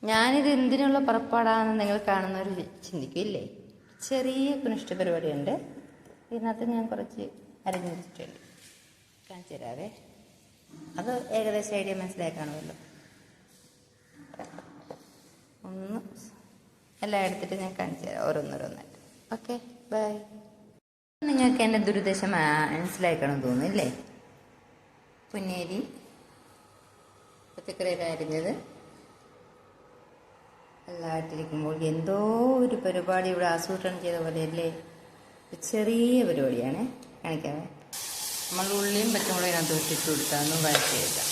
ഞാനിത് എന്തിനുള്ള പുറപ്പാടാണെന്ന് നിങ്ങൾ കാണുന്നവർ ചിന്തിക്കില്ലേ? ചെറിയ കുനിഷ്ട പരിപാടിയുണ്ട്. ഇതിനകത്ത് ഞാൻ കുറച്ച് അരിഞ്ഞു വെച്ചിട്ടുണ്ട്, കാണിച്ചു തരാവേ. അത് ഏകദേശം ഐഡിയ മനസ്സിലാക്കാണമല്ലോ. ഒന്ന് എല്ലാം എടുത്തിട്ട് ഞാൻ കാണിച്ചു തരാം ഓരോന്നോരോന്നായിട്ട്. Okay, bye. നിങ്ങൾക്ക് എൻ്റെ ദുരുദ്ദേശം മനസ്സിലാക്കണം തോന്നുന്നില്ലേ? പുന്നേരി പച്ചക്കറിയൊക്കെ അരിഞ്ഞത് എല്ലാം ഇട്ടിരിക്കുമ്പോൾ എന്തോ ഒരു പരിപാടി ഇവിടെ ആസൂത്രണം ചെയ്ത പോലെയല്ലേ. ചെറിയ പരിപാടിയാണ്, കാണിക്കാവേ. നമ്മൾ ഉള്ളിയും പച്ചമുളകിനകത്ത് ഇട്ടിട്ട് കൊടുത്താന്ന് വഴറ്റിയെടുക്കാം.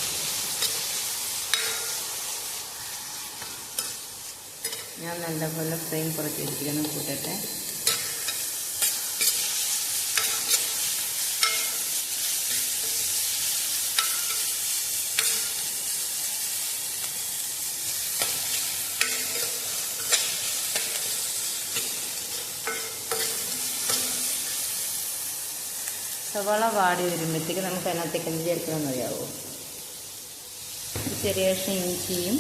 ഞാൻ നല്ലപോലെ ഫ്രെയിം കുറച്ച് വെച്ചിരിക്കുന്നു, കൂട്ടട്ടെ. സവാള വാടി വരുമ്പോഴത്തേക്ക് നമുക്ക് അതിനകത്തേക്ക് എന്ത് ചേർക്കണമെന്ന് അറിയാവോ? ചെറിയ ഇഞ്ചിയും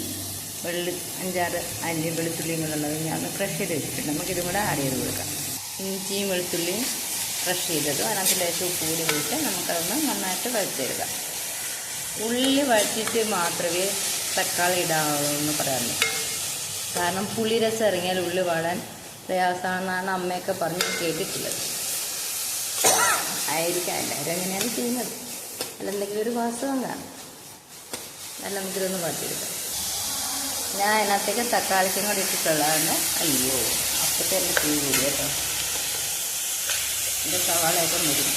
5-6 അല്ലി വെളുത്തുള്ളിയും കൂടെ ഉള്ളത് ഞാൻ ക്രഷ് ചെയ്ത് വെച്ചിട്ടുണ്ട്. നമുക്കിതും കൂടെ ആഡ് ചെയ്ത് കൊടുക്കാം. ഇഞ്ചിയും വെളുത്തുള്ളിയും ക്രഷ് ചെയ്തതും അതിനകത്ത് ലേശം ഉപ്പ് കൂടി ഒഴിച്ച് നമുക്കതൊന്ന് നന്നായിട്ട് വഴറ്റിയെടുക്കാം. ഉള്ളി വഴറ്റിയിട്ട് മാത്രമേ തക്കാളി ഇടാവൂ എന്ന് പറയാറുള്ളൂ. കാരണം പുളിരസം ഇറങ്ങിയാൽ ഉള്ളി വാടാൻ പ്രയാസമാണെന്നാണ് അമ്മയൊക്കെ പറഞ്ഞ് കേട്ടിട്ടുള്ളത്. ആയിരിക്കാം എല്ലാവരും അങ്ങനെയാണ് ചെയ്യുന്നത്. അല്ലെന്തെങ്കിലും ഒരു വാസ്തവം കാണും. നല്ല നമുക്കിതൊന്ന് വഴറ്റിയെടുക്കാം. ഞാൻ അതിനകത്തേക്ക് തക്കാളിക്കും കൂടി ഇട്ടിട്ടുള്ളതാണ്. അയ്യോ, അപ്പോഴത്തെ എൻ്റെ തീ കൂടി കേട്ടോ. എൻ്റെ സവാളയൊക്കെ മുരിഞ്ഞു.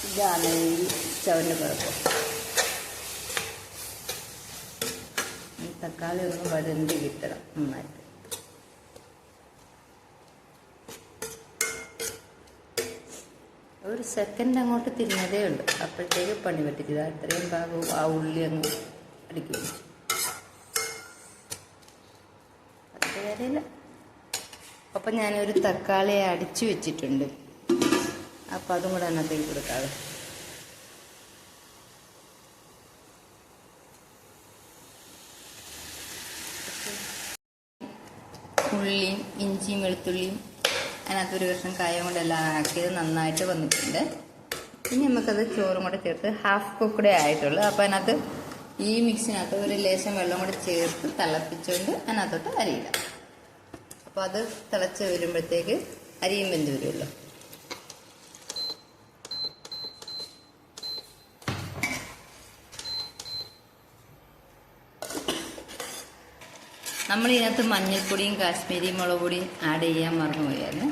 ഇതാണ് ഈ ചവൻ്റെ കുഴപ്പം. തക്കാളി ഒന്ന് വരണ്ടി കിട്ടണം നന്നായിട്ട്. ഒരു സെക്കൻഡ് അങ്ങോട്ട് തിരിഞ്ഞതേ ഉള്ളൂ, അപ്പോഴത്തേക്ക് പണി പറ്റിച്ചത്. അത്രയും ഭാഗവും ആ ഉള്ളി അങ്ങ് അടുക്കി വെച്ചു. അതിൻ്റെ കാര്യമില്ല. അപ്പം ഞാനൊരു തക്കാളിയെ അടിച്ചു വെച്ചിട്ടുണ്ട്. അപ്പം അതും കൂടെ അതിനകത്തേക്ക് കൊടുക്കാതെ. ഉള്ളിയും ഇഞ്ചിയും വെളുത്തുള്ളിയും അതിനകത്തൊരു കഷ്ണം കായം കൊണ്ടെല്ലാം ആക്കിയത് നന്നായിട്ട് വന്നിട്ടുണ്ട്. ഇനി നമുക്കത് ചോറും കൂടെ ചേർത്ത് ഹാഫ് കുക്കഡേ ആയിട്ടുള്ളൂ. അപ്പോൾ അതിനകത്ത് ഈ മിക്സിനകത്ത് ഒരു ലേശം വെള്ളം കൂടെ ചേർത്ത് തിളപ്പിച്ചുകൊണ്ട് അതിനകത്തോട്ട് അരിയിടാം. അപ്പോൾ അത് തിളച്ച് വരുമ്പോഴത്തേക്ക് അരിയും വെന്ത് വരുമല്ലോ. നമ്മൾ ഇതിനകത്ത് മഞ്ഞൾപ്പൊടിയും കാശ്മീരി മുളക് പൊടിയും ആഡ് ചെയ്യാൻ മറന്നുപോയായിരുന്നു.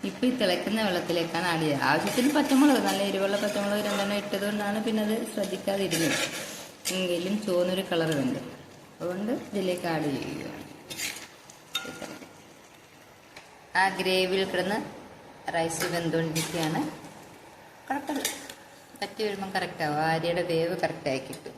ഇപ്പോൾ ഈ തിളയ്ക്കുന്ന വെള്ളത്തിലേക്കാണ് ആഡ് ചെയ്യുക. ആവശ്യത്തിന് പച്ചമുളക്, നല്ല എരിവുള്ള പച്ചമുളക് 2 ഇട്ടതുകൊണ്ടാണ് പിന്നെ അത് ശ്രദ്ധിക്കാതിരുന്നത്. എങ്കിലും ചുവന്നൊരു കളർ ഉണ്ട്, അതുകൊണ്ട് ഇതിലേക്ക് ആഡ് ചെയ്യുകയാണ്. ആ ഗ്രേവിയിൽ കിടന്ന് റൈസ് വെന്തുകൊണ്ടിരിക്കുകയാണ്. കുഴപ്പമില്ല, പറ്റി വരുമ്പം കറക്റ്റാവും. അരിയുടെ വേവ് കറക്റ്റായി കിട്ടും.